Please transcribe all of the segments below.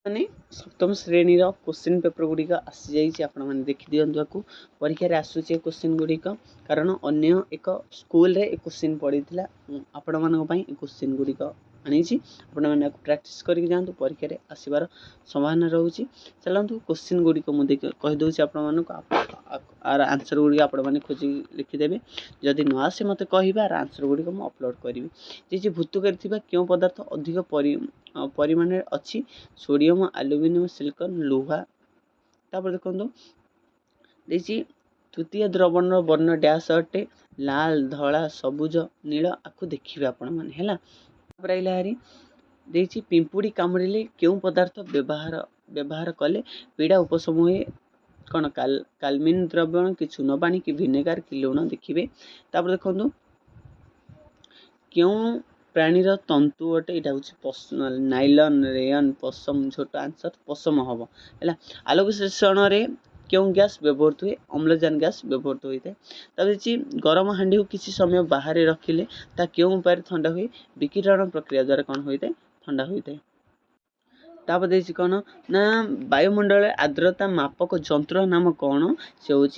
माने सप्तम श्रेणी क्वेश्चन पेपर गुड़िक आसी जाइए आपण मैंने देखी दिंतु परीक्षा आसूचे क्वेश्चन गुड़िक कारण अन्य एक स्कूल रे क्वेश्चन पड़ी आपण मान क्वेश्चन गुड़िक आनी आपण मैंने प्राक्ट करके जातु परीक्षा आसबार संभावना रोचे। चलतु क्वेश्चन गुड़िक मुझे कहीदे आपण आर आंसर गुड़िक आपण मैंने खोजी लिखिदेवे जदि न आसे मत कह आंसर गुड़िक मुझे अपलोड करी जे भूतुक क्यों पदार्थ अधिक परिमाण अच्छी सोडियम एल्युमिनियम सिलिकॉन लुहा तापर देखो तृतीय द्रवण वर्ण डैश अटे लाल धला सबुज नील आपको देखिए आपण मैंने है हारी पिंपुड़ी कामुड़े क्यों पदार्थ व्यवहार कले पीड़ा उपशम हुए कौन कालमिन द्रव्य कि चून पानी कि विनेगार कि लुण देखिए तापर देखो क्यों प्राणीर तंतु अटे यहाँ नाइलन रेयन पशम छोट आंसर पशम हम है आलोक संश्लेषण में क्यों गैस व्यवहृत हुए अम्लजान गैस व्यवहृत होता है। तब गरम हांडी को किसी समय बाहर रखिले ता क्यों उपाय ठंडा हुए विकिरण प्रक्रिया द्वारा कौन होता है ठंडा होता है। तापर देखिए कौन ना वायुमंडल आर्द्रता मापक यंत्र नाम कौन से हूँ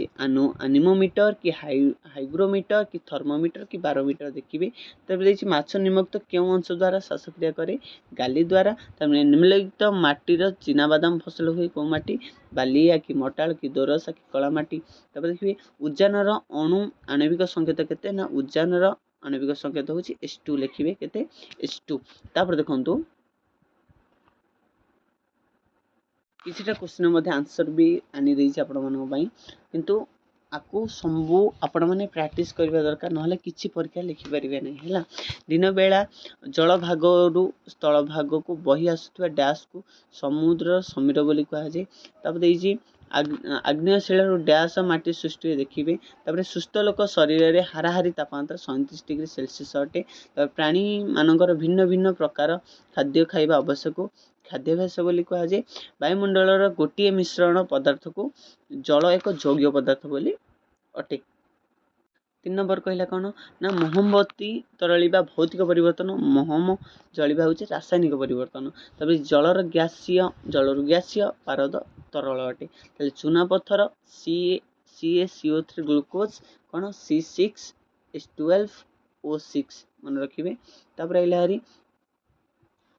एनीमोमीटर कि हाइग्रोमीटर कि थर्मोमीटर कि बारोमीटर देखिए। तब देखिए माछ निम्नलिखित क्यों अंश द्वारा श्वासक्रिया करे गाली द्वारा निम्नलिखित माटीर चीनाबादाम फसल हुए कौ माटी बालिया कि मटाल कि दोरसा कि कला माटी। तब देखिए उद्यानर अणु आणविक संकेत केते ना उद्यानर आणविक संकेत हूँ H2 लिखिए केते H2। तापर देखो किसी क्वेश्चन आंसर भी आनी देछि आपण मानक पई किंतु आपको सबू आपण मैंने प्राक्ट करने दरकार ना किसी परीक्षा लिखिपारे ना है। दिन बेला जल भाग रु स्थल भाग को बही आसुवा डैश को समुद्र समीर बोली कहुए। तापर आग्नेयशिला डैश माटी सृष्टि देखिए। तापर सुस्थ लोक शरीर में हाराहारी तापमात्रा 37 डिग्री सेल्सियस अटे। प्राणी मानकर भिन्न भिन्न प्रकार खाद्य खाइबा आवश्यक खाद्याभ्यास बोली कहुए। वायुमंडल गोटे मिश्रण पदार्थ को जल एक यौग्य पदार्थ बोली अटे। 3 नंबर कहला कौन ना मोहम्बती तरलिबा भौतिक परिवर्तन मोहम जलिबा हूँ रासायनिक परिवर्तन। तब जलर गैसीय पारद तरल अटे। चूना पत्थर CaCO3 ग्लूकोज कौन C6H12O6 मन रखिए। तापर हारी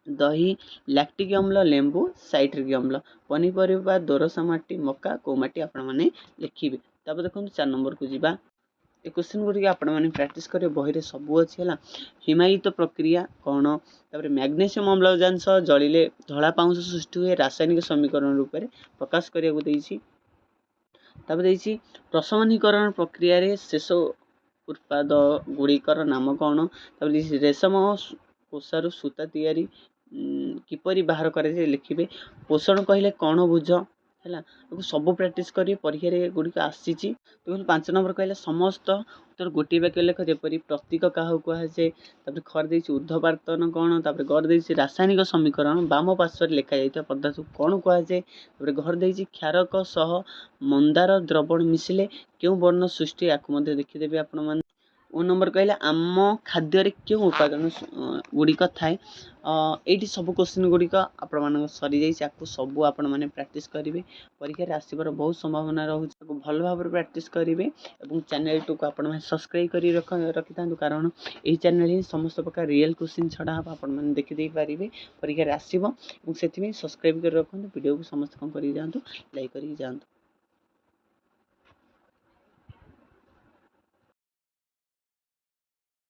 दही लैक्टिक अम्ल लेंबू साइट्रिक अम्ल पनीपरिया दोरसा माटी मक्का को माटी आपण मैंने लिखिए। तापर देखो 4 नंबर को जीवा ए क्वेश्चन गुड़ी आपण मैंने प्राक्ट करेंगे बही सब अच्छी है। हिमायित प्रक्रिया कौन तापर मैग्नेशियम अम्लजान सह जलिले धला पाउंश सृष्टि हुए रासायनिक समीकरण रूप में प्रकाश करने। प्रशमनीकरण प्रक्रिया रे शेष उत्पाद गुड़िकर नाम कौन तापर रेशम कोषारू सूता तैयारी किपरि बाहर करे लिखिए। पोषण कहले कौन बुझ है सब प्राक्ट करेंगे परीक्षा गुड़िक आसी। तो 5 नंबर कहले समस्त उत्तर गोटे वाक्य लेख जेपरी प्रतीक क्या कहुए। तापर खर दे ऊर्ध्वपातन कौन तापर घर दे रासायनिक समीकरण बाम पार्श्व लिखा जाता पदार्थ कौन कहुए। घर दे क्षारक सह मंदार द्रवण मिसिले क्यों वर्ण सृष्टि या देखीदेवी आपण मैंने। 9 नंबर कहले आम खाद्य क्यों उपादान गुड़िक थाए। ये सब क्वेश्चन गुड़िक आपण मान सरी जाइए सबू आपण मैंने प्राक्ट करेंगे परीक्षा आसबार बहुत संभावना रोचे भल भाव प्राक्ट करेंगे। चैनल टू को आपण सब्सक्राइब कर रखि था कारण यही चैनल ही समस्त प्रकार रियल क्वेश्चन छड़ा आपण मैंने देखिदे पारे परीक्षा आसो से सब्सक्राइब कर रखते वीडियो को समस्त कौन कर जातु लाइक कर जातु।